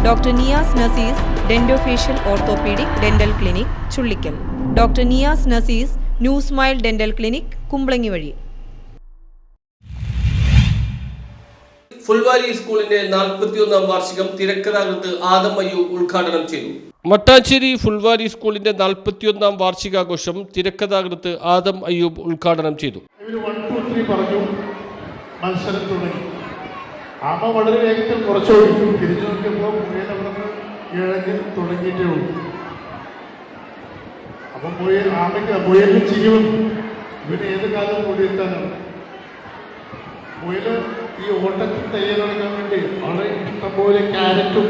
Doctor Niyas Nasees dentofacial orthopaedic dental clinic Chullickal. Doctor Niyas Nasees new smile dental clinic Kumbalangi വഴി. ഫുൾവാരി സ്കൂളിന്റെ 41ാം വാർഷികം തിരക്കഥാകൃത്ത് ആദം അയ്യൂബ് ഉദ്ഘാടനം ചെയ്തു. മട്ടാഞ്ചേരി ഫുൾവാരി സ്കൂളിന്റെ 41ാം വാർഷികാഘോഷം തിരക്കഥാകൃത്ത് ആദം അയ്യൂബ് ഉദ്ഘാടനം ചെയ്തു. പറഞ്ഞു മത്സരം തുടങ്ങി. ആമ വളരെ വേഗത്തിൽ കുറച്ചോടി. തിരിഞ്ഞു നോക്കിയപ്പോൾ മുയലവിടുന്ന് ഇഴഞ്ഞ് തുടങ്ങിയിട്ടേ ഉള്ളൂ. അപ്പം മുയലിന് ചിരി വന്നു. ഇവന് ഏത് കാലം കൂടിയെത്താനാണ്. മുയല് ഈ ഓട്ടത്തിൽ തയ്യാറെടുക്കാൻ വേണ്ടി വളരെ ഇഷ്ടംപോലെ ക്യാരറ്റും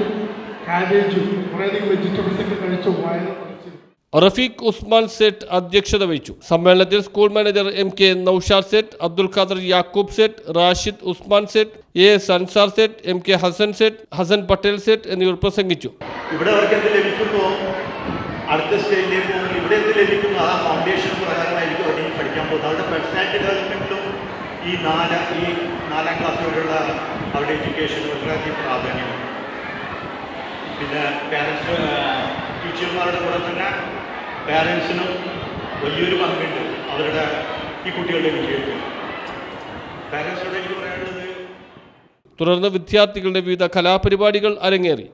കാബേജും കുറേയധികം വെജിറ്റബിൾസൊക്കെ കഴിച്ചു വായന പഠിച്ചു. റഫീഖ് ഉസ്മാൻ സേട്ട് അധ്യക്ഷത വഹിച്ചു. സമ്മേളനത്തിൽ school manager MK Noushad Sait, Abdul Khader Yakub Sait, Rashid Usman Sait, AS Ansar Sait, MK Hassan Sait, Hassan Patel Sait എന്നിവർ പ്രസംഗിച്ചു. ഇവിടെ അവർക്ക് എന്ത് ലഭിക്കുന്നു, അടുത്ത സ്റ്റേജിലേക്ക് പോകുന്നു, ഇവിടെ എന്ത് ലഭിക്കുന്നു, ആ ഫൗണ്ടേഷൻ പ്രകാരമായിരിക്കും അവർ പഠിക്കാൻ പോകുന്നത്. അവരുടെ പേഴ്സണാലിറ്റി ഡെവലപ്മെൻറ്റിലും ഈ 4ാം ക്ലാസ് വരെയുള്ള അവരുടെ എഡ്യൂക്കേഷന് വളരെയധികം പ്രാധാന്യമുണ്ട്. പിന്നെ പാരൻസ് ടീച്ചർമാരുടെ കൂടെ തന്നെ പാരൻസിനും വലിയൊരു പങ്കുണ്ട് അവരുടെ ഈ കുട്ടികളുടെ വിജയത്തിൽ. പാരൻസിനോട് എനിക്ക് പറയാനുള്ളത്, തുടർന്ന് വിദ്യാർത്ഥികളുടെ വിവിധ കലാപരിപാടികൾ അരങ്ങേറി.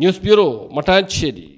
News bureau, Mattancherry.